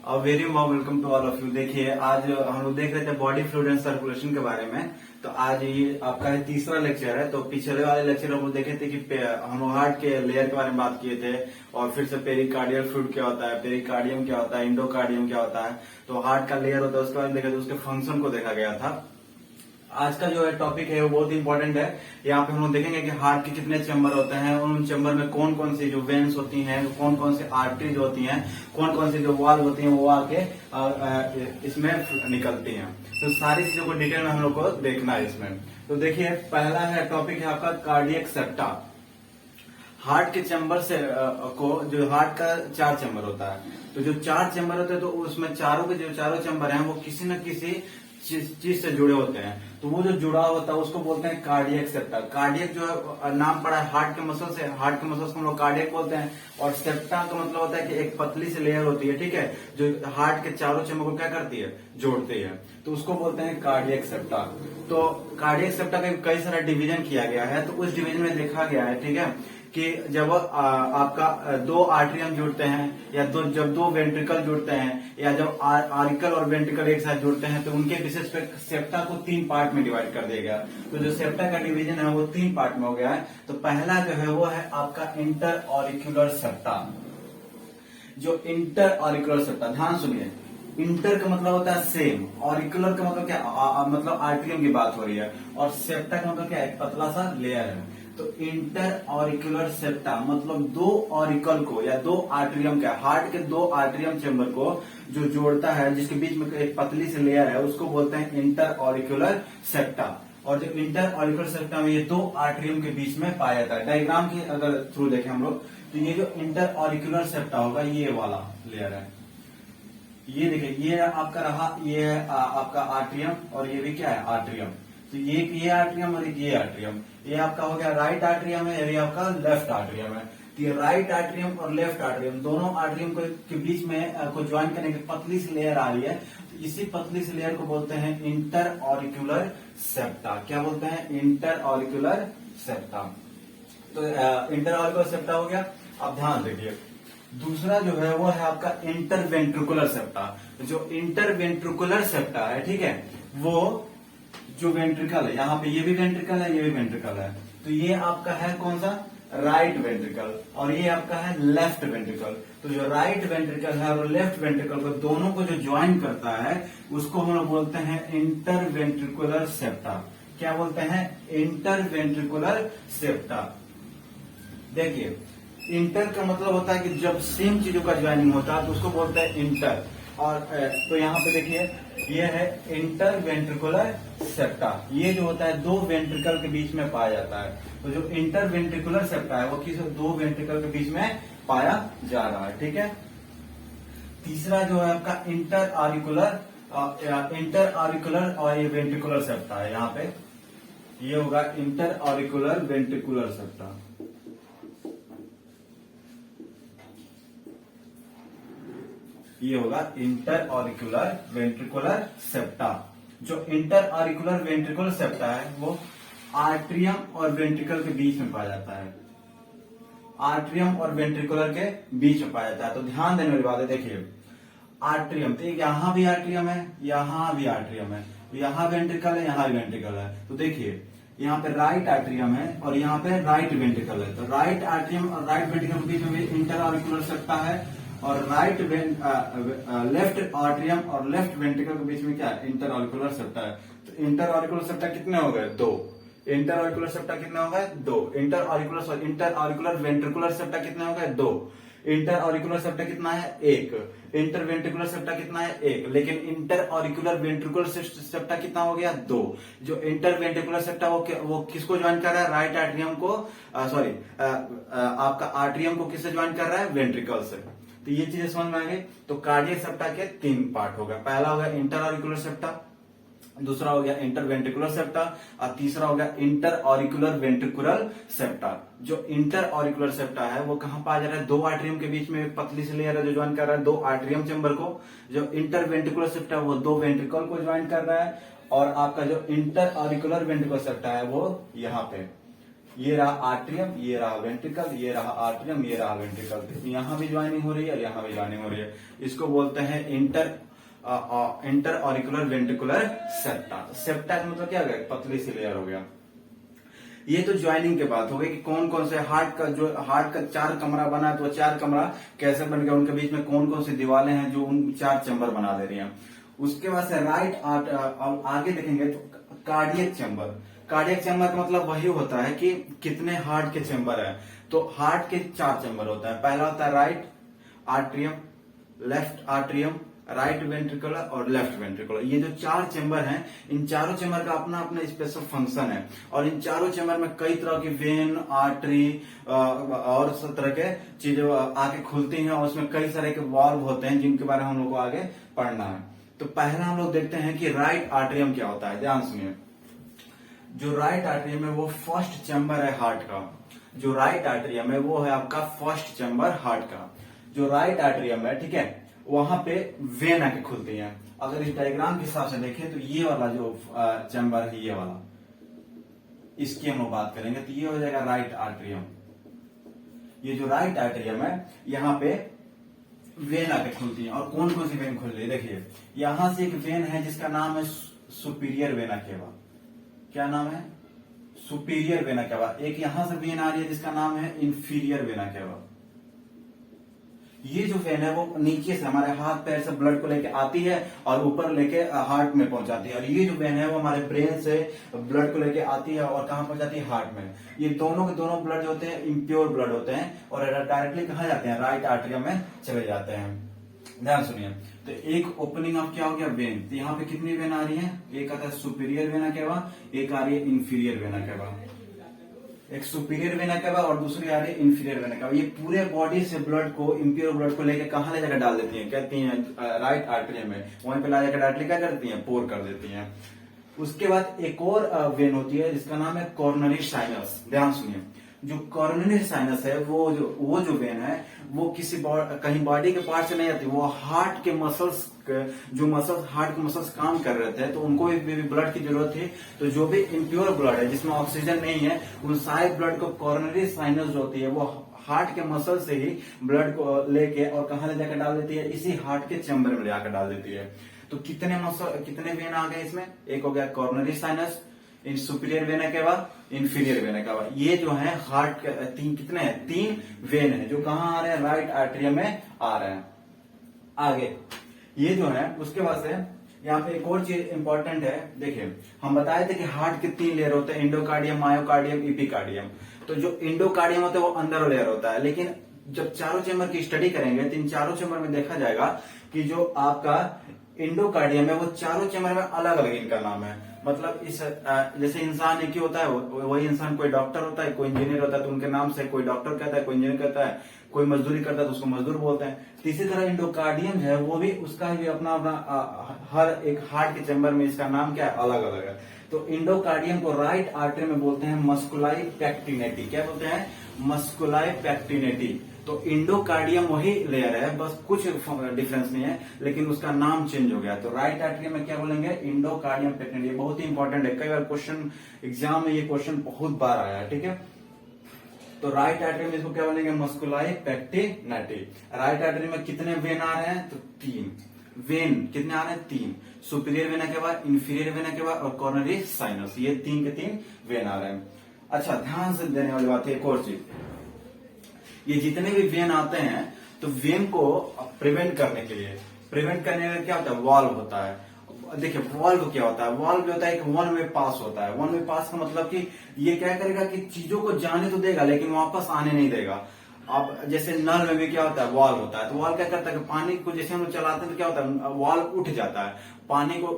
Very warm welcome to all of you. देखिए, आज हम लोग देख रहे थे बॉडी फ्लूइड एंड सर्कुलेशन के बारे में। तो आज ये आपका तीसरा लेक्चर है। तो पिछले वाले लेक्चर हम लोग देखे थे कि हम लोग हार्ट के लेयर के बारे में बात किए थे, और फिर से पेरिकार्डियल फ्लूइड क्या होता है, पेरिकार्डियम क्या होता है, इंडोकार्डियम क्या होता है। तो हार्ट का लेयर होता है, उसके बारे में देखा था, उसके फंक्शन को देखा गया था। आज का जो है टॉपिक है वो बहुत इंपॉर्टेंट है। यहाँ पे हम लोग देखेंगे कि हार्ट के कितने चैम्बर होते हैं, उन चैम्बर में कौन कौन सी जो वेन्स होती हैं, कौन कौन सी आर्टरीज होती हैं, कौन कौन सी जो वॉल्व होती हैं वो आके इसमें निकलती हैं। तो सारी चीजों को डिटेल में हम लोग को देखना है इसमें। तो देखिए, पहला है टॉपिक है आपका कार्डियक सेप्टा। हार्ट के चैम्बर से को जो हार्ट का 4 चैम्बर होता है, तो जो 4 चैम्बर होते हैं तो उसमें चारों के जो चारों चैम्बर हैं वो किसी न किसी चीज से जुड़े होते हैं। तो वो जो जुड़ा होता है उसको बोलते हैं कार्डियक सेप्टा। कार्डियक जो है नाम पड़ा है हार्ट के मसल से, हार्ट के मसल्स को हम लोग कार्डियक बोलते हैं। और सेप्टा का मतलब होता है कि एक पतली सी लेयर होती है, ठीक है, जो हार्ट के चारों चैम्बर को क्या करती है, जोड़ती है। तो उसको बोलते हैं कार्डियक सेप्टा। तो कार्डियक सेप्टा का कई सारा डिवीजन किया गया है। तो उस डिवीजन में देखा गया है, ठीक है, कि जब आपका 2 आर्टरियम जुड़ते हैं, या जब 2 वेंट्रिकल जुड़ते हैं, या जब आरिकल और वेंट्रिकल एक साथ जुड़ते हैं, तो उनके बेसिस पे सेप्टा को 3 पार्ट में डिवाइड कर दिया गया। तो जो सेप्टा का डिवीजन है वो 3 पार्ट में हो गया है। तो पहला जो है वो है आपका इंटर ऑरिक्यूलर सेप्टा। जो इंटर ऑरिक्यूलर सेप्टा, ध्यान सुनिए, इंटर का मतलब होता है सेम, ऑरिकुलर का मतलब क्या, मतलब आर्टरियम की बात हो रही है, और सेप्टा का मतलब क्या है, एक पतला सा लेयर है। तो इंटर ऑरिकुलर सेप्टा मतलब 2 ऑरिकल को या 2 आर्टरियम का, हार्ट के 2 आर्टरियम चैम्बर को जो जोड़ता है, जिसके बीच में एक पतली सी लेयर है, उसको बोलते हैं इंटर ऑरिकुलर सेप्टा। और जो इंटर ऑरिकुलर सेप्टा में ये 2 आर्टरियम के बीच में पाया जाता है। डायग्राम की अगर थ्रू देखें हम लोग, तो ये जो इंटर ऑरिकुलर सेप्टा होगा, ये वाला लेयर है, ये देखिए, ये आपका रहा, ये है आपका आर्टरियम, और ये भी क्या है, आर्टरियम। तो ये आर्टरियम और ये आर्टरियम, ये आपका हो गया राइट आर्टरियम है, ये आपका लेफ्ट आर्टरियम है। तो ये राइट आर्टरियम और लेफ्ट आर्टरियम दोनों आर्टरियम के बीच में को ज्वाइन करने की पतली सी लेयर आ रही है। तो इसी पतली सी लेयर को बोलते हैं इंटर ऑरिकुलर सेप्टा। क्या बोलते हैं, इंटर ऑरिकुलर सेप्टा। तो इंटर ऑरिकुलर सेप्टा हो गया। अब ध्यान देखिए, दूसरा जो है वो है आपका इंटरवेंट्रिकुलर सेप्टा। जो इंटरवेंट्रिकुलर सेप्टा है, ठीक है, वो जो वेंट्रिकल है, यहाँ पे ये भी वेंट्रिकल है, ये भी वेंट्रिकल है। तो ये आपका है कौन सा, राइट वेंट्रिकल, और ये आपका है लेफ्ट वेंट्रिकल। तो जो राइट वेंट्रिकल है और लेफ्ट वेंट्रिकल को दोनों को जो ज्वाइन करता है, उसको हम लोग बोलते हैं इंटरवेंट्रिकुलर सेप्टा। क्या बोलते हैं, इंटरवेंट्रिकुलर सेप्टा। देखिए, इंटर का मतलब होता है कि जब सेम चीजों का ज्वाइनिंग होता है तो उसको बोलते हैं इंटर। और तो यहाँ पे देखिए, ये है इंटर वेंट्रिकुलर सेप्टा। ये जो होता है 2 वेंट्रिकल के बीच में पाया जाता है। तो जो इंटर वेंट्रिकुलर सेप्टा है वो किस 2 वेंट्रिकल के बीच में पाया जा रहा है, ठीक है। तीसरा जो है आपका इंटर ऑरिकुलर और ये वेंट्रिकुलर सेप्टा है। यहाँ पे ये होगा इंटर ऑरिकुलर वेंट्रिकुलर सेप्टा। ये होगा इंटर ऑरिकुलर वेंट्रिकुलर सेप्टा। जो इंटर ऑरिकुलर वेंट्रिकुलर सेप्टा है वो आर्टरियम और वेंट्रिकल के बीच में पाया जाता है। आर्टरियम और वेंट्रिकुलर के बीच में पाया जाता है। तो ध्यान देने वाली बात है, देखिए, आर्टरियम, तो यहाँ भी आर्टरियम है, यहाँ भी आर्टरियम है, यहाँ वेंट्रिकल है, यहाँ भी वेंट्रिकल है। तो देखिए, यहाँ पे राइट आर्टरियम है और यहाँ पे राइट वेंट्रिकल है। तो राइट आर्टरियम और राइट वेंट्रिकल के बीच में भी इंटर ऑरिकुलर सेप्टा है, और लेफ्ट आर्टरियम और लेफ्ट वेंट्रिकल के बीच में क्या है, इंटर ऑरिकुलर सेप्टा है। तो इंटर ऑरिकुलर सेप्टा कितने हो गए, 2। इंटर ऑरिकुलर सेप्टा कितने हो गए, 2। इंटर ऑरिकुलर वेंट्रिकुलर सेप्टा कितने हो गए, 2। इंटर ऑरिकुलर सेप्टा कितना है, 1। इंटर वेंट्रिकुलर सेप्टा कितना है, 1। लेकिन इंटर ऑरिकुलर वेंट्रिकुलर सेप्टा कितना हो गया, 2। जो इंटर वेंट्रिकुलर सेप्टा वो किसको ज्वाइन कर रहा है, राइट आर्टरियम को, आपका आर्टरियम को किससे ज्वाइन कर रहा है, वेंट्रिकल से। तो ये चीजें समझ में आ गई। तो कार्डियक सेप्टा के 3 पार्ट हो गए। पहला हो गया इंटर ऑरिकुलर सेप्टा, दूसरा हो गया इंटर वेंट्रिकुलर सेप्टा, और तीसरा हो गया इंटर ऑरिकुलर वेंट्रिकुलर सेप्टा। जो इंटर ऑरिकुलर सेप्टा है वो कहां पाया जा रहा है, 2 आर्टरियम के बीच में एक पतली सी लेयर है जो ज्वाइन कर रहा है 2 आर्टरियम चैम्बर को। जो इंटर वेंट्रिकुलर सेप्टा वो 2 वेंट्रिकल को ज्वाइन कर रहा है, और आपका जो इंटर ऑरिकुलर वेंट्रिकुलर सेप्टा है वो यहाँ पे ये रहा आर्ट्रियम, ये रहा वेंट्रिकल, ये रहा आर्ट्रियम, ये रहा वेंट्रिकल। तो यहाँ भी ज्वाइनिंग हो रही है और यहाँ भी ज्वाइनिंग हो रही है। इसको बोलते हैं inter auricular ventricular septa. Septa का मतलब क्या हो गया, पतली सी लेयर हो गया। ये तो ज्वाइनिंग के बात हो गई कि कौन कौन से हार्ट का 4 कमरा बना है, तो 4 कमरा कैसे बन गया, उनके बीच में कौन कौन सी दीवारें हैं जो उन 4 चैम्बर बना दे रही हैं। उसके बाद से आगे देखेंगे तो कार्डियक चैम्बर। कार्डियक चैम्बर का मतलब वही होता है कि कितने हार्ट के चैम्बर है। तो हार्ट के 4 चैम्बर होता है। पहला होता है right atrium, left atrium, right ventricular और लेफ्ट वेंट्रिकुलर। ये जो 4 चैम्बर हैं, इन चारों चैम्बर का अपना अपना स्पेशल फंक्शन है और इन चारों चैम्बर में कई तरह की वेन, आर्टरी और सब तरह के चीजें आके खुलती हैं और उसमें कई सारे के वाल्व होते हैं जिनके बारे में हम लोग को आगे पढ़ना है। तो पहला हम लोग देखते हैं कि राइट आर्ट्रियम क्या होता है। ध्यान सुनिए, जो राइट आर्ट्रियम है वो फर्स्ट चैम्बर है हार्ट का। जो राइट आर्ट्रियम है वो है आपका फर्स्ट चैम्बर हार्ट का। जो राइट आर्ट्रियम है, ठीक है, वहां पे वेन आके खुलती हैं। अगर इस डायग्राम के हिसाब से देखें तो ये वाला जो चैम्बर है, ये वाला, इसकी हम लोग बात करेंगे तो ये हो जाएगा राइट आर्ट्रियम। ये जो राइट आर्ट्रियम है, यहाँ पे वेन आके खुलती है। और कौन कौन सी वेन खुल रही है, देखिए यहां से एक वेन है जिसका नाम है सुपीरियर वेना केवा। क्या नाम है, सुपीरियर वेना केवा। एक यहां से वेन आ रही है जिसका नाम है इंफीरियर वेना केवा। ये जो वेन है वो नीचे से हमारे हाथ पैर से ब्लड को लेके आती है और ऊपर लेके हार्ट में पहुंचाती है। और ये जो वेन है वो हमारे ब्रेन से ब्लड को लेके आती है और कहां पहुंचाती है, हार्ट में। ये दोनों के दोनों ब्लड जो होते हैं इम्प्योर ब्लड होते हैं और डायरेक्टली कहां जाते हैं, राइट आर्टरियम में चले जाते हैं। ध्यान सुनिए, तो एक ओपनिंग ऑफ क्या हो गया, वेन। तो यहाँ पे कितनी वेन आ रही है, एक आता है सुपीरियर वेना केवा, एक आ रही है इंफीरियर वेना केवा। एक सुपीरियर वेना केवा और दूसरी आ रही है इंफीरियर वेना केवा। ये पूरे बॉडी से ब्लड को, इम्प्योर ब्लड को लेकर कहां ले जाकर डाल देती हैं, कहती हैं राइट आर्टरियम में। वहीं पे ला जाकर डायरेक्टली क्या करती हैं, पोर कर देती हैं। उसके बाद एक और वेन होती है जिसका नाम है कॉर्नरी साइनस। ध्यान सुनिए, जो कॉर्नरी साइनस है वो जो वेन है वो किसी कहीं बॉडी के पार्ट से नहीं आती, वो हार्ट के मसल्स, जो मसल्स हार्ट के मसल्स काम कर रहे थे तो उनको भी ब्लड की जरूरत थी। तो जो भी इम्प्योर ब्लड है जिसमें ऑक्सीजन नहीं है, उन सारे ब्लड को कॉर्नरी साइनस जो होती है वो हार्ट के मसल से ही ब्लड को लेके और कहां ले जाकर डाल देती है, इसी हार्ट के चैम्बर में जाकर डाल देती है। तो कितने वेन आ गए इसमें, एक हो गया कॉर्नरी साइनस, इन superior vena cava, inferior vena cava. ये जो है हार्ट के कितने हैं, 3 वेन है जो कहां आ रहे हैं, राइट आर्टरियम में आ रहे हैं। आगे ये जो है, उसके बाद से यहाँ पे एक और चीज इंपॉर्टेंट है। देखिए हम बताए थे कि हार्ट के 3 लेयर होते हैं, इंडोकार्डियम, मायोकार्डियम, इपिकार्डियम। तो जो इंडोकार्डियम होता है वो अंदर लेयर होता है, लेकिन जब चारों चैम्बर की स्टडी करेंगे तो इन चारों चैम्बर में देखा जाएगा कि जो आपका इंडोकार्डियम है वो चारों चैम्बर में अलग अलग इनका नाम है। मतलब इस जैसे इंसान एक ही होता है, वही इंसान कोई डॉक्टर होता है, कोई इंजीनियर होता है तो उनके नाम से कोई डॉक्टर कहता है, कोई इंजीनियर कहता है, कोई मजदूरी करता है तो उसको मजदूर बोलते हैं। तो इसी तरह इंडोकार्डियम है वो भी, उसका भी अपना अपना हर एक हार्ट के चैम्बर में इसका नाम क्या है, अलग अलग है। तो इंडोकार्डियम को राइट आर्टरी में बोलते हैं मस्कुलाई पैक्टिनेटी। क्या बोलते हैं, मस्कुलाई पैक्टिनेटी। तो इंडोकार्डियम वही लेयर है, बस कुछ डिफरेंस नहीं है, लेकिन उसका नाम चेंज हो गया। तो राइट आर्टरी में क्या बोलेंगे, इंडोकार्डियम पैक्टिनेटी। बहुत ही इंपॉर्टेंट है, कई बार क्वेश्चन एग्जाम में ये क्वेश्चन बहुत बार आया है, ठीक है। तो राइट आर्टरी में इसको क्या बोलेंगे, मस्कुलाई पैक्टिनेटी। राइट आर्टरी में कितने वेन आ रहे हैं, तो 3 वेन। कितने आ रहे हैं, 3। सुपीरियर वेना के बाद, इंफीरियर वेना के बाद और कॉर्नरी साइनस, ये 3 के 3 वेन आ रहे हैं। अच्छा, ध्यान से देने वाली बात है एक और चीज, ये जितने भी वेन आते हैं तो वेन को प्रिवेंट करने के लिए क्या होता है, वॉल्व होता है। देखिए वॉल्व क्या होता है, वॉल्व होता है एक वन वे पास होता है। वन वे पास का मतलब कि ये क्या करेगा कि चीजों को जाने तो देगा लेकिन वापस आने नहीं देगा। अब जैसे नल में भी क्या होता है, वॉल होता है। तो वॉल क्या करता है कि पानी को जैसे हम लोग चलाते हैं तो क्या होता है, वॉल उठ जाता है, पानी को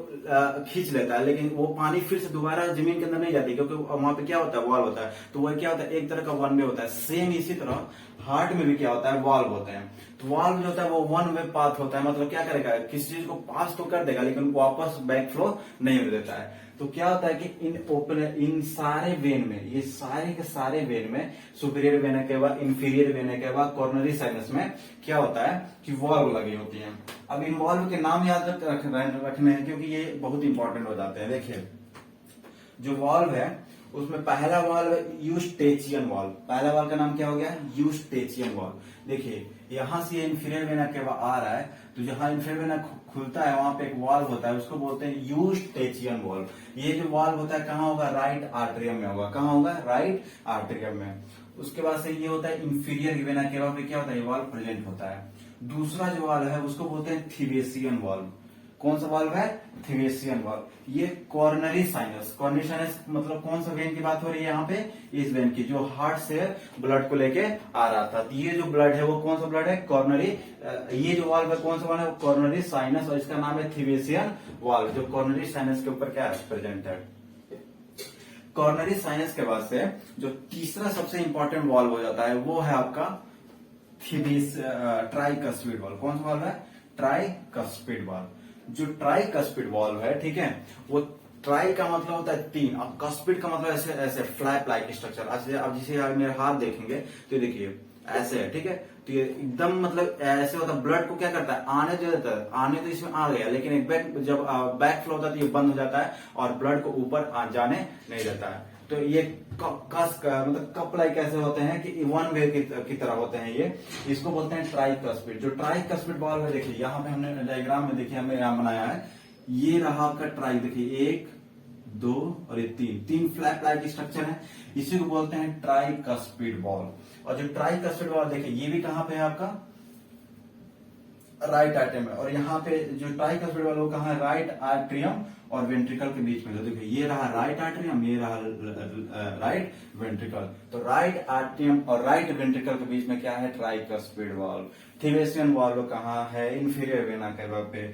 खींच लेता है, लेकिन वो पानी फिर से दोबारा जमीन के अंदर नहीं जाती क्योंकि वहां पे क्या होता है, वॉल होता है। तो वह क्या होता है, एक तरह का वन वे होता है। सेम इसी तरह हार्ट में भी क्या होता है, वॉल्व होते हैं। तो वॉल्व जो होता है वो वन वे पाथ होता है, मतलब क्या करेगा, किसी चीज को पास तो कर देगा लेकिन वापस बैक फ्लो नहीं हो देता है। तो क्या होता है कि इन सारे वेन में, ये सारे के सारे वेन में, सुपीरियर वेना के बाद, इंफीरियर वेना के बाद, कॉर्नरी साइनस में क्या होता है कि वॉल्व लगी होती हैं। अब इन वॉल्व के नाम याद रखने हैं क्योंकि ये बहुत इंपॉर्टेंट हो जाते हैं। देखिए जो वॉल्व है उसमें पहला वाल्व है यूस्टेचियन वाल्व। पहला वाल्व का नाम क्या हो गया? Eustachian valve. देखिए यहां से इंफीरियर वेना के आ रहा है, तो जहां इंफीरियर वेना खुलता है वहां पे एक वाल्व होता है, उसको बोलते हैं यूस्टेचियन वाल्व। ये जो वाल्व होता है कहाँ होगा? राइट आर्टरियम में होगा। कहाँ होगा? राइट आर्टरियम में। उसके बाद से ये होता है इंफीरियर वेना केवा पे क्या होता है? ये वाल्व प्रेजेंट होता है। दूसरा जो वाल्व है उसको बोलते हैं थिवेसियन वाल्व। कौन सा वाल्व है? थिवेसियन वाल्व। ये कॉर्नरी साइनस। कॉर्नरी साइनस मतलब कौन सा वेन की बात हो रही है यहाँ पे? इस वेन की, जो हार्ट से ब्लड को लेके आ रहा था। ये जो ब्लड है वो कौन सा ब्लड है? कॉर्नरी। ये जो वाल्व है कौन सा वाल्व है? कॉर्नरी साइनस, और इसका नाम है थिवेसियन वाल्व, जो कॉर्नरी साइनस के ऊपर क्या है? प्रेजेंट है। कॉर्नरी साइनस के बाद से जो तीसरा सबसे इंपॉर्टेंट वाल्व हो जाता है वो है आपका ट्राइकस्पिड वाल्व। कौन सा वाल्व है? Tricuspid valve. जो ट्राइकस्पिड वाल्व है, ठीक है, वो ट्राई का मतलब होता है तीन, और कस्पिड का मतलब ऐसे ऐसे फ्लैप लाइक स्ट्रक्चर। अब जिसे मेरे हाथ देखेंगे तो देखिए ऐसे है, ठीक है, तो ये एकदम मतलब ऐसे होता है। ब्लड को क्या करता है? आने जो देता है, आने तो इसमें आ गया, लेकिन एक जब बैक फ्लो होता है तो ये बंद हो जाता है और ब्लड को ऊपर जाने नहीं देता है। तो ये मतलब कप लाइक ऐसे होते हैं कि वन वे की तरह होते हैं ये। इसको बोलते हैं ट्राइकस्पिड। जो ट्राइकस्पिड वाल्व है, देखिए यहाँ पे हमने डायग्राम में देखिए हमने यहाँ बनाया है, ये रहा आपका ट्राई। देखिए 1 2 और ये 3 फ्लैप लाइक स्ट्रक्चर है, इसी को बोलते हैं ट्राइकस्पिड वाल्व। और जो ट्राइकस्पिड वाल्व देखिए ये भी कहां पे है? आपका राइट आर्टरियम में। और यहाँ पे जो ट्राइकस्पिड वाल्व वो कहां है? राइट आर्टरियम और वेंट्रिकल के बीच में। तो देखिए ये रहा राइट आर्टरियम, ये रहा राइट वेंट्रिकल। तो राइट आर्टरियम और राइट वेंट्रिकल के बीच में क्या है? Tricuspid valve. थिवेसियन वाल्व कहाँ है? इंफीरियर वेना केवा पे।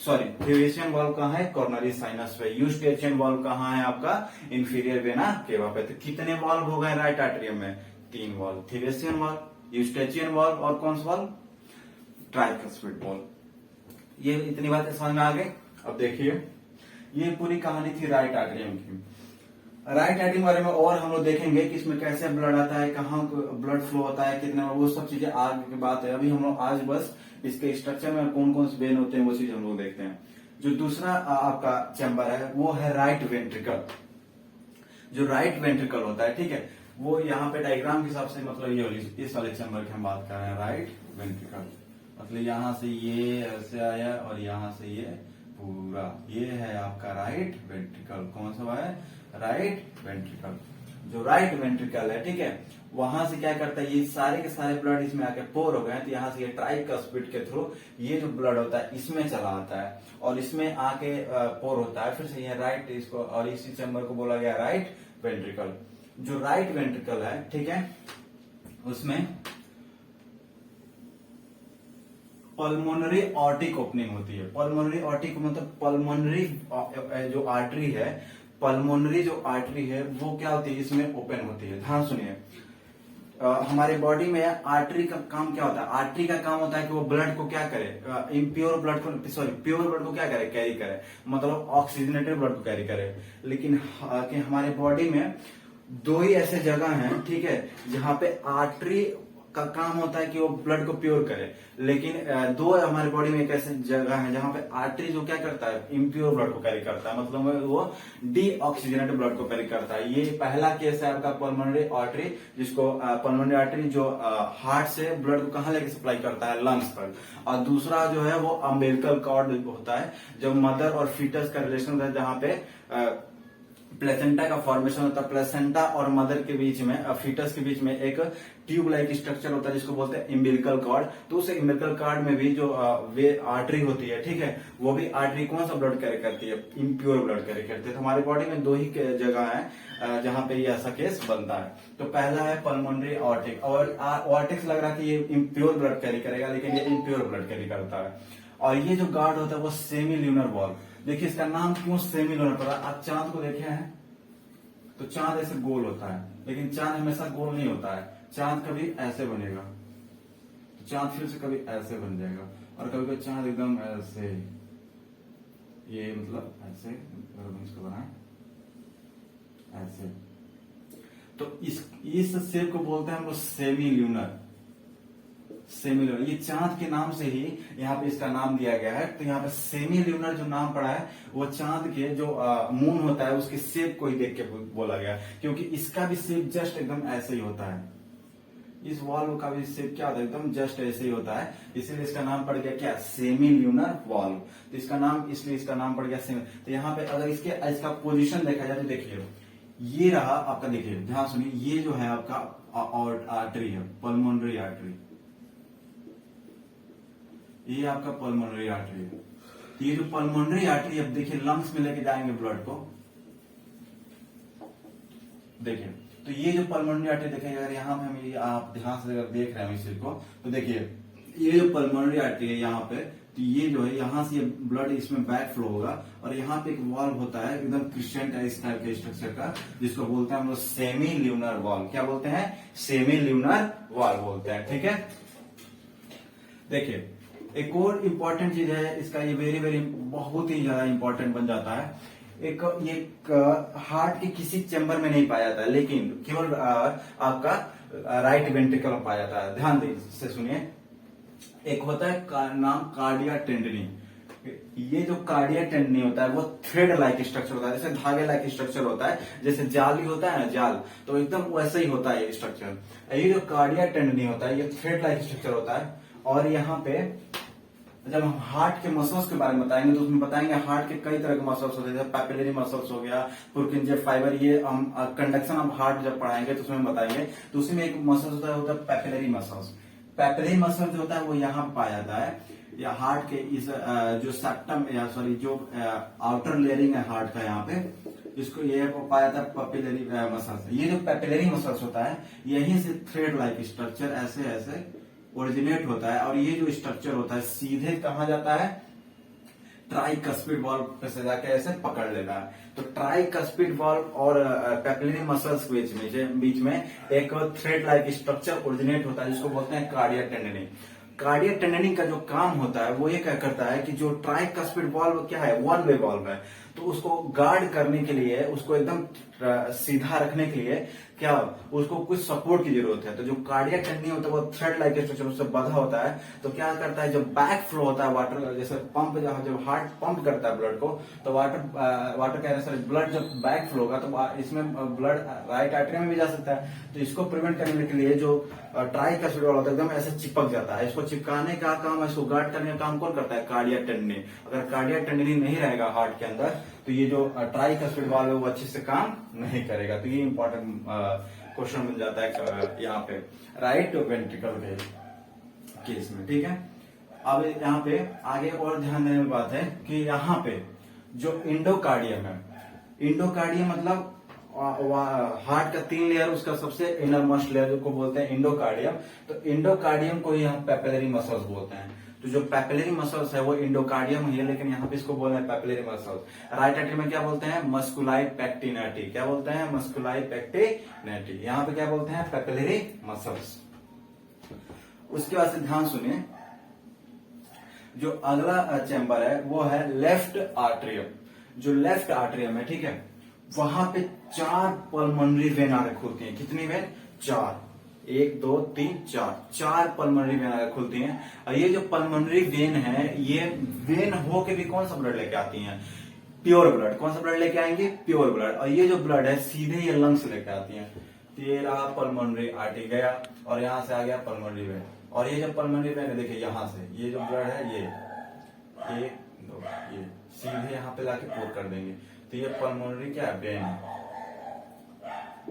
सॉरी, थिवेसियन वाल्व कहाँ है? कॉर्नरी साइनस पे। यूस्टेचियन वाल्व कहाँ है? आपका इंफीरियर वेना केवा पे। तो कितने वाल्व हो गए राइट आर्टरियम में? 3 वाल्व। थिवेसियन वाल्व, यूस्टेचियन वाल्व और कौन सा वाल्व? Tricuspid valve. ये इतनी बातें समझ में आ गई। अब देखिए ये पूरी कहानी थी राइट आर्टरियम की। राइट आर्टरियम बारे में और हम लोग देखेंगे कि इसमें कैसे ब्लड आता है, कहाँ ब्लड फ्लो होता है, कितने, वो सब चीजें आगे की बात है। अभी हम लोग आज बस इसके स्ट्रक्चर में कौन कौन से वेन होते हैं वो चीज हम लोग देखते हैं। जो दूसरा आपका चैम्बर है वो है राइट वेंट्रिकल। जो राइट वेंट्रिकल होता है, ठीक है, वो यहाँ पे डायग्राम के हिसाब से मतलब ये इस वाले चैम्बर की हम बात कर रहे हैं। राइट वेंट्रिकल मतलब यहां से ये ऐसे आया और यहां से ये पूरा, ये है आपका राइट वेंट्रिकल। कौन सा है? Right ventricle. जो राइट वेंट्रिकल है, ठीक है, वहां से क्या करता है? ये सारे के सारे ब्लड इसमें आके पोर हो गए, तो यहाँ से ये ट्राइकस्पिड के थ्रू ये जो ब्लड होता है इसमें चला आता है और इसमें आके पोर होता है। फिर से ये राइट, इसको और इसी चैम्बर को बोला गया राइट वेंट्रिकल। जो राइट वेंट्रिकल है, ठीक है, उसमें पल्मोनरी ऑर्टिक ओपनिंग होती है। पल्मोनरी ऑर्टिक मतलब पल्मोनरी जो आर्टरी है, पल्मोनरी जो आर्टरी है वो क्या होती है? इसमें ओपन होती है। ध्यान सुनिए, हमारे बॉडी में आर्टरी का काम क्या होता है? आर्टरी का काम होता है कि वो ब्लड को क्या करे? इम्प्योर ब्लड को, सॉरी, प्योर ब्लड को क्या करे? कैरी करे, मतलब ऑक्सीजनेटेड ब्लड को कैरी करे। लेकिन कि हमारे बॉडी में 2 ही ऐसे जगह हैं, ठीक है, जहां पे आर्टरी का काम होता है कि वो ब्लड को प्योर करे। लेकिन 2 हमारे बॉडी में एक ऐसे जगह है जहां पे आर्टरी जो क्या करता है? इम्प्योर ब्लड को कैरी करता है, मतलब वो डीऑक्सीजनेटेड ब्लड को कैरी करता है। ये पहला केस है आपका पल्मोनरी आर्टरी, जिसको पल्मोनरी आर्टरी जो हार्ट से ब्लड को कहाँ लेके सप्लाई करता है? लंग्स पर। और दूसरा जो है वो अम्बिलिकल कॉर्ड होता है, जब मदर और फीटस का रिलेशन होता है, जहां पे प्लेसेंटा का फॉर्मेशन होता है। प्लेसेंटा और मदर के बीच में, फीटस के बीच में एक ट्यूब लाइक स्ट्रक्चर होता है जिसको बोलते हैं इम्बिलिकल कॉर्ड। तो उस इम्बिलिकल कॉर्ड में भी जो वे आर्टरी होती है, ठीक है, वो भी आर्टरी कौन सा ब्लड कैरी करती है? इम्प्योर ब्लड कैरी करती है। तो हमारी बॉडी में 2 ही जगह है जहां पे ये ऐसा केस बनता है। तो पहला है पल्मोनरी ऑर्टिक, और ऑर्टिक्स लग रहा है कि ये इम्प्योर ब्लड कैरी करेगा, लेकिन ये इम्प्योर ब्लड कैरी करता है। और ये जो गार्ड होता है वो सेमी ल्यूनर वॉल्व। देखिए इसका नाम क्यों सेमी ल्यूनर पड़ा? आप चांद को देखे हैं तो चांद ऐसे गोल होता है, लेकिन चांद हमेशा गोल नहीं होता है। चांद कभी ऐसे बनेगा, तो चांद फिर से कभी ऐसे बन जाएगा, और कभी कभी चांद एकदम ऐसे, ये मतलब ऐसे इसको बनाए ऐसे। तो इस शेप को बोलते हैं हम लोग सेमी ल्यूनर। सेमी ल्यूनर, ये चांद के नाम से ही यहाँ पे इसका नाम दिया गया है। तो यहाँ पे सेमी ल्यूनर जो नाम पड़ा है वो चांद के जो मून होता है उसके शेप को ही देख के बोला गया, क्योंकि इसका भी शेप जस्ट एकदम ऐसे ही होता है। इस वॉल्व का भी शेप क्या होता है, एकदम जस्ट ऐसे ही होता है, इसीलिए इसका नाम पड़ गया क्या, सेमी ल्यूनर वॉल्व। तो इसका नाम, इसलिए इसका नाम पड़ गया सेमी। तो यहाँ पे अगर इसका पोजीशन देखा जाए तो देखिए ये रहा आपका, देखिए ध्यान सुनिए, ये जो है आपका आर्टरी है, पल्मोनरी आर्टरी, ये आपका पल्मोनरी आर्टरी है। ये जो पल्मोनरी आर्टरी, अब देखिए लंग्स में लेके जाएंगे ब्लड को, देखिए तो ये जो पल्मोनरी आर्टरी देखिए, अगर यहाँ पे हम आप ध्यान से अगर देख रहे हैं इस चीज को, तो देखिए ये जो पल्मोनरी आर्टरी है यहाँ पे, तो ये जो है यहाँ से ब्लड इसमें बैक फ्लो होगा, और यहाँ पे एक वॉल्व होता है एकदम क्रिस्टियन टाइप के स्ट्रक्चर का, जिसको बोलते हैं हम लोग सेमी ल्यूनर वॉल्व। क्या बोलते हैं, सेमी ल्यूनर वॉल्व बोलते हैं, ठीक है। देखिए एक और इम्पोर्टेंट चीज है इसका, ये वेरी वेरी बहुत ही ज्यादा इंपॉर्टेंट बन जाता है। एक ये हार्ट के किसी चैम्बर में नहीं पाया जाता है, लेकिन केवल आपका राइट वेंट्रिकल में पाया जाता है। ध्यान से सुनिए, एक होता है नाम कार्डिया टेंडनी। ये जो कार्डिया टेंडनी होता है वो थ्रेड लाइक स्ट्रक्चर होता है, जैसे धागे लाइक स्ट्रक्चर होता है, जैसे जाली होता है ना जाल, तो एकदम वैसे ही होता है ये स्ट्रक्चर। ये जो कार्डिया टेंडनी होता है ये थ्रेड लाइक स्ट्रक्चर होता है। और यहाँ पे जब हम हार्ट के मसल्स के बारे में बताएंगे तो उसमें बताएंगे हार्ट के कई तरह के मसल्स होते हैं, जैसे पैपिलरी मसल्स हो गया, पुरकिंजे फाइबर, ये हम कंडक्शन ऑफ हार्ट जब पढ़ाएंगे तो उसमें बताएंगे। तो उसमें एक मसल्स होता है पैपिलरी मसल्स। पैपिलरी मसल जो होता है वो यहाँ पाया जाता है, या हार्ट के इस जो सेप्टम या सॉरी जो आउटर लेयरिंग है हार्ट का, यहाँ पे इसको ये पाया जाता है पैपिलरी मसल्स। ये जो पैपिलरी मसल्स होता है यहीं से थ्रेड लाइक स्ट्रक्चर ऐसे ऐसे ओरिजिनेट होता है, और ये जो स्ट्रक्चर होता है सीधे कहा जाता है, ट्राइकस्पिड वॉल्व पे से जाके ऐसे पकड़ लेता है। तो ट्राइकस्पिड वॉल्व और पैपिलरी मसल्स के बीच में एक थ्रेड लाइक स्ट्रक्चर ओरिजिनेट होता है, जिसको बोलते हैं कार्डिया टेंडनी। कार्डिया टेंडनी का जो काम होता है वो ये क्या करता है कि जो ट्राइकस्पिड वॉल्व क्या है, वन वे वॉल्व है, तो उसको गार्ड करने के लिए, उसको एकदम सीधा रखने के लिए क्या उसको कुछ सपोर्ट की जरूरत है। तो जो कार्डिया टेंडनी होता है वो थ्रेड लाइक स्ट्रक्चर उससे बंधा होता है। तो क्या करता है, जब बैक फ्लो होता है वाटर, जैसे पंप जब हार्ट पंप करता है ब्लड को, तो वाटर कह रहे हैं ब्लड जब बैक फ्लो होगा तो इसमें ब्लड राइट आर्टरी में भी जा सकता है। तो इसको प्रिवेंट करने के लिए जो ट्राइकस्पिड वॉल्व होता है एकदम ऐसे चिपक जाता है, इसको चिपकाने का काम, इसको गार्ड करने का काम कौन करता है, कार्डिया टेंडनी। अगर कार्डिया टेंडनी नहीं रहेगा हार्ट के अंदर तो ये जो ट्राइकस्पिड वॉल्व है वो अच्छे से काम नहीं करेगा। तो ये इंपॉर्टेंट क्वेश्चन बन जाता है यहाँ पे राइट वेंट्रिकल के केस में, ठीक है। अब यहाँ पे आगे और ध्यान देने की बात है कि यहाँ पे जो इंडोकार्डियम है, इंडोकार्डियम मतलब हार्ट का 3 लेयर, उसका सबसे इनर मोस्ट लेयर को बोलते हैं इंडोकार्डियम। तो इंडोकार्डियम को ही हम पैपिलरी मसल्स बोलते हैं। तो जो पैपिलरी मसल्स है वो इंडोकार्डियम ही है, लेकिन यहाँ पे इसको बोल रहे हैं पैपिलरी मसल्स। राइट आर्टरी में क्या बोलते हैं, मस्कुलाई पेक्टिनेटी। क्या बोलते हैं, मस्कुलाई पेक्टिनेटी। यहाँ पे क्या बोलते हैं, पैपिलरी मसल्स। उसके बाद से ध्यान सुनिए, जो अगला चैम्बर है वो है लेफ्ट आर्टरियम। जो लेफ्ट आर्टरियम है, ठीक है, वहां पे 4 पल्मोनरी वेन आगे खुलती हैं। कितनी वेन, 4, 1 2 3 4 पल्मोनरी वेन आगे खुलती हैं। और ये जो पल्मोनरी वेन है ये वेन हो के भी कौन सा ब्लड लेके आती हैं, प्योर ब्लड। कौन सा ब्लड लेके आएंगे, प्योर ब्लड। और ये जो ब्लड है सीधे ये लंग्स लेके आती हैं। तो ये रहा पल्मोनरी आर्टरी गया, और यहां से आ गया पल्मोनरी वेन। और ये जो पल्मोनरी वेन है देखिए, यहां से ये जो ब्लड है ये 1 2 ये सीधे यहाँ पे लाके पोर कर देंगे। तो ये पल्मोनरी क्या है, वेन है।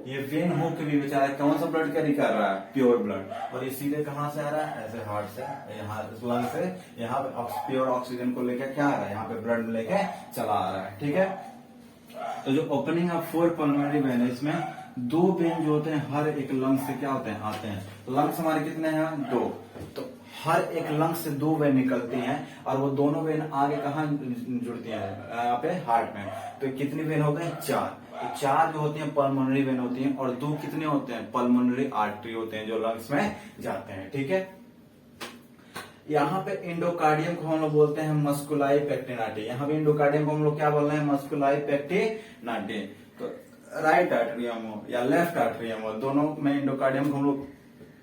ये वेन हो के भी बेचारा कौन सा ब्लड कैरी कर रहा है, प्योर ब्लड। और ये सीधे कहां से आ रहा है, ऐसे हार्ट से, यहाँ लंग से, यहाँ पे प्योर ऑक्सीजन को लेकर क्या आ रहा है, यहाँ पे ब्लड लेके चला आ रहा है, ठीक है। तो जो ओपनिंग ऑफ 4 पल्मोनरी वेन है, इसमें 2 वेन जो होते हैं हर एक लंग से क्या होते हैं, आते हैं। लंग्स हमारे कितने हैं, 2। तो हर एक लंग से 2 वेन निकलती हैं, और वो दोनों वेन आगे कहाँ जुड़ती हैं, यहाँ पे हार्ट में। तो कितनी वेन हो गए, 4। तो 4 जो होती हैं पल्मोनरी वेन होती हैं, और 2 कितने होते हैं, पल्मोनरी आर्टरी होते हैं जो लंग्स में जाते हैं, ठीक है। यहाँ पे इंडोकार्डियम को हम लोग बोलते हैं मस्कुलाई पेक्टिनेटी। यहाँ पे इंडोकार्डियम को हम लोग क्या बोल रहे हैं, मस्कुलाई पेक्टिनेटी। तो राइट आर्टरियम हो या लेफ्ट आर्टरियम हो, दोनों में इंडोकार्डियम को हम लोग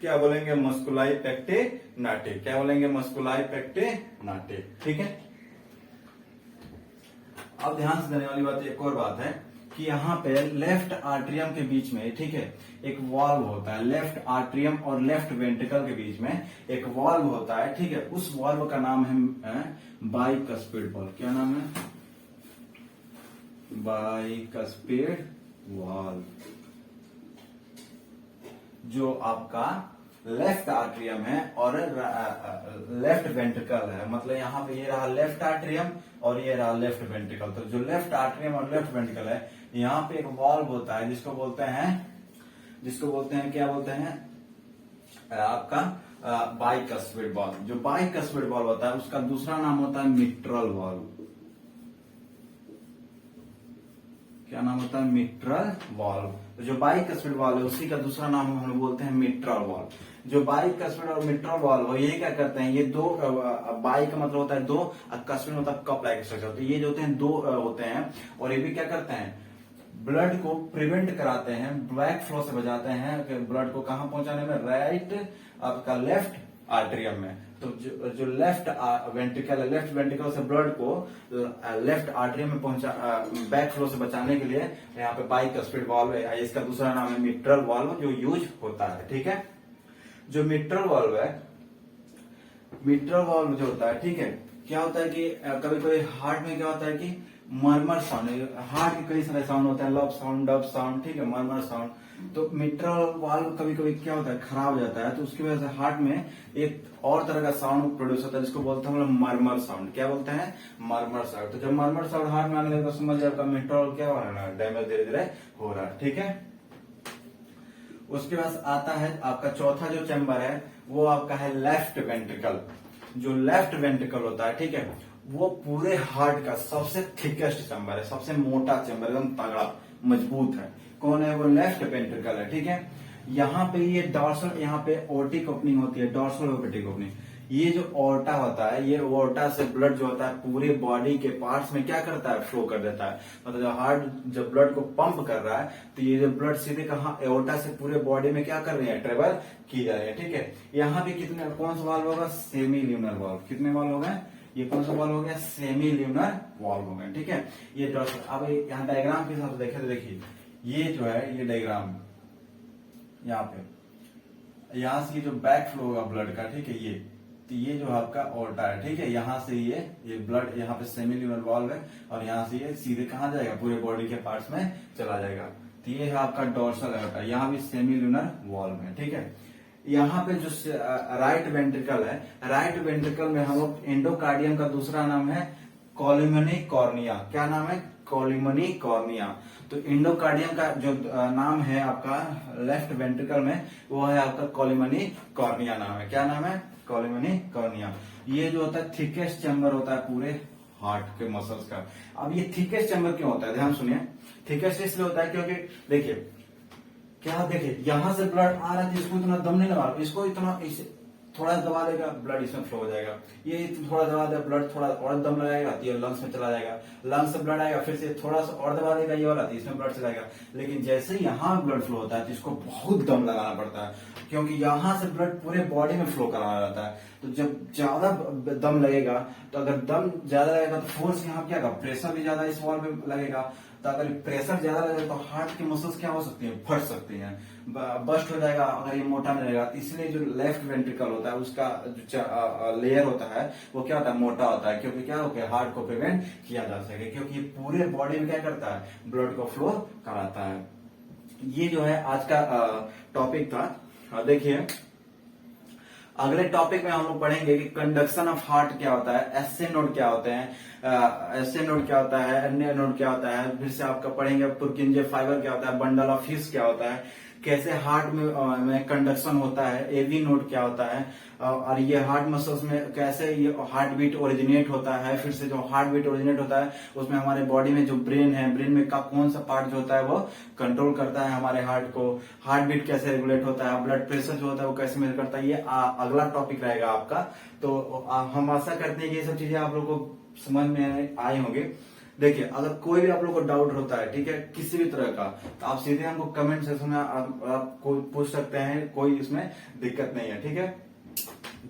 क्या बोलेंगे, मस्कुलाई पेक्टे नाटे। क्या बोलेंगे, मस्कुलाई पेक्टे नाटे। ठीक है। अब ध्यान से देने वाली बात एक और बात है कि यहाँ पे लेफ्ट आर्ट्रियम के बीच में, ठीक है, एक वॉल्व होता है। लेफ्ट आर्ट्रियम और लेफ्ट वेंट्रिकल के बीच में एक वॉल्व होता है, ठीक है। उस वॉल्व का नाम है बाइकस्पिड वॉल्व। क्या नाम है, बाइकस्पिड वॉल्व, जो आपका लेफ्ट आर्ट्रियम है और लेफ्ट वेंट्रिकल है। मतलब यहाँ पे ये रहा लेफ्ट आर्ट्रियम और ये रहा लेफ्ट वेंट्रिकल। तो जो लेफ्ट आर्ट्रियम और लेफ्ट वेंट्रिकल है, यहाँ पे एक वॉल्व होता है जिसको बोलते हैं क्या बोलते हैं, आपका बाइकस्पिड वॉल्व। जो बाइकस्पिड वॉल्व होता है उसका दूसरा नाम होता है मिट्रल वॉल्व। क्या नाम होता है, मिट्रल वॉल्व। तो जो बाइकस्पिड वॉल्व है उसी का दूसरा नाम हम लोग बोलते हैं मिट्रल वॉल्व। जो बाइकस्पिड और मिट्रल वॉल्व है, ये क्या करते हैं, ये दो, बाई का मतलब होता है दो और कस्पिड मतलब कप लाइक स्ट्रक्चर। तो ये जो होते हैं दो होते हैं और ये भी क्या करते हैं, ब्लड को प्रिवेंट कराते हैं, ब्लैक फ्लो से बचाते हैं ब्लड को कहां पहुंचाने में, राइट आपका लेफ्ट आर्ट्रियम में। तो जो लेफ्ट वेंट्रिकल है, लेफ्ट वेंट्रिकल से ब्लड को लेफ्ट आर्ट्रियम में पहुंचा, बैक फ्लो से बचाने के लिए यहाँ पे बाइकस्पिड वॉल्व है। इसका दूसरा नाम है मिट्रल वॉल्व जो यूज होता है। ठीक है। जो मिट्रल वॉल्व है, मिट्रल वॉल्व जो होता है, ठीक है, क्या होता है कि कभी कभी हार्ट में क्या होता है कि मरमर साउंड, हार्ट के कई सारे साउंड होते हैं, लव साउंड, डब साउंड, ठीक है, मरमर साउंड। तो मिट्रल वाल्व कभी कभी क्या होता है, खराब हो जाता है, तो उसकी वजह से हार्ट में एक और तरह का साउंड प्रोड्यूस होता है जिसको बोलते हैं हम लोग मरमर साउंड। क्या बोलते हैं, मरमर साउंड। तो जब मरमर साउंड हार्ट में आने लगे तो समझ जाएगा मिट्रल क्या हो रहा है, डैमेज धीरे धीरे हो रहा है। ठीक है। उसके बाद आता है आपका चौथा जो चैम्बर है वो आपका है लेफ्ट वेंट्रिकल। जो लेफ्ट वेंट्रिकल होता है, ठीक है, वो पूरे हार्ट का सबसे थिकेस्ट चैम्बर है, सबसे मोटा चैम्बर, एकदम तगड़ा मजबूत है। कौन है वो, लेफ्ट वेंट्रिकल है। ठीक है। यहाँ पे ये डॉर्सल, यहाँ पे ओर्टिक ओपनिंग होती है, डॉर्सल ओर्टिक ओपनिंग। ये जो ओर्टा होता है, ये ओर्टा से ब्लड जो होता है पूरे बॉडी के पार्ट्स में क्या करता है, फ्लो कर देता है। मतलब जब हार्ट जब ब्लड को पंप कर रहा है तो ये जो ब्लड सीधे कहा एओर्टा से पूरे बॉडी में क्या कर रही है, ट्रेवल की जा रही है। ठीक है। यहाँ भी कितने, कौन सा वाल्व होगा, सेमी ल्यूनर वाल्व। कितने वाल्व हो गए, ये कौन सा वाल्व हो गया, सेमी ल्यूनर वाल्व हो गया। ठीक है। ये डॉर्सल, अब यहाँ डायग्राम के हिसाब से देखे तो देखिए, ये जो है ये डायग्राम, यहाँ पे यहां से जो बैक फ्लो होगा ब्लड का, ठीक है, ये तो ये जो आपका ओर्टा है, ठीक है, यहाँ से ये ब्लड यहाँ पे सेमी ल्यूनर वाल्व है और यहाँ से ये सीधे कहाँ जाएगा, पूरे बॉडी के पार्ट्स में चला जाएगा। तो ये है आपका डॉर्सल एओर्टा, यहाँ भी सेमी ल्यूनर वाल्व है। ठीक है। यहाँ पे जो राइट वेंट्रिकल है, राइट वेंट्रिकल में हम लोग एंडोकार्डियम का दूसरा नाम है कॉलिमनी कॉर्निया। क्या नाम है, कॉलिमनी कॉर्निया। तो एंडोकार्डियम का जो नाम है आपका लेफ्ट वेंट्रिकल में, वो है आपका कॉलिमनी कॉर्निया नाम है। क्या नाम है, कॉलिमनी कॉर्निया। ये जो होता है थिकेस्ट चैम्बर होता है पूरे हार्ट के मसल्स का। अब ये थिकेस्ट चैम्बर क्यों होता है, ध्यान सुनिए। थिकेस्ट इसलिए होता है क्योंकि देखिए क्या, देखिए यहां से ब्लड आ रहा है, इसको इतना दम नहीं लगा, इसको इतना थोड़ा दबा देगा, ब्लड इसमें फ्लो हो जाएगा। ये थोड़ा दबा देगा, ब्लड थोड़ा और दम लगाएगा तो ये लंग्स में चला जाएगा, लंग्स से ब्लड आएगा, फिर से थोड़ा सा और दबा देगा ये वाला तो इसमें ब्लड चलाएगा। लेकिन जैसे ही यहाँ ब्लड फ्लो होता है तो इसको बहुत दम लगाना पड़ता है, क्योंकि यहाँ से ब्लड पूरे बॉडी में फ्लो कराना रहता है। तो जब ज्यादा दम लगेगा, तो अगर दम ज्यादा लगेगा तो फोर्स यहाँ क्या, प्रेशर भी ज्यादा इस वॉल में लगेगा। तो अगर प्रेशर ज्यादा लगेगा तो हार्ट की मसल्स क्या हो सकती है, फट सकती हैं, बस्ट हो जाएगा अगर ये मोटा नहीं रहेगा। इसलिए जो लेफ्ट वेंट्रिकल होता है उसका जो लेयर होता है वो क्या होता है, मोटा होता है, क्योंकि क्या होता है, हार्ट को प्रिवेंट किया जा सके, क्योंकि ये पूरे बॉडी में क्या करता है, ब्लड को फ्लो कराता है। ये जो है आज का टॉपिक था। देखिए अगले टॉपिक में हम लोग पढ़ेंगे कि कंडक्शन ऑफ हार्ट क्या होता है, एसए नोड क्या होते हैं, एसए नोड क्या होता है, एनए नोड क्या होता है, फिर से आपका पढ़ेंगे पुरकिंजे फाइबर क्या होता है, बंडल ऑफ हिस क्या होता है, कैसे हार्ट में कंडक्शन होता है, एवी नोड क्या होता है, और ये हार्ट मसल्स में कैसे ये हार्ट बीट ओरिजिनेट होता है। फिर से जो हार्ट बीट ओरिजिनेट होता है उसमें हमारे बॉडी में जो ब्रेन है, ब्रेन में का कौन सा पार्ट जो होता है वो कंट्रोल करता है हमारे हार्ट को, हार्ट बीट कैसे रेगुलेट होता है, ब्लड प्रेशर जो होता है वो कैसे मेजर करता है। ये अगला टॉपिक रहेगा आपका। तो हम आशा करते हैं कि ये सब चीजें आप लोगों को समझ में आई होंगे। देखिए अगर कोई भी आप लोग को डाउट होता है, ठीक है, किसी भी तरह का, तो आप सीधे हमको कमेंट सेक्शन में आप पूछ सकते हैं, कोई इसमें दिक्कत नहीं है, ठीक है।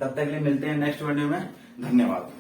तब तक के लिए मिलते हैं नेक्स्ट वीडियो में। धन्यवाद।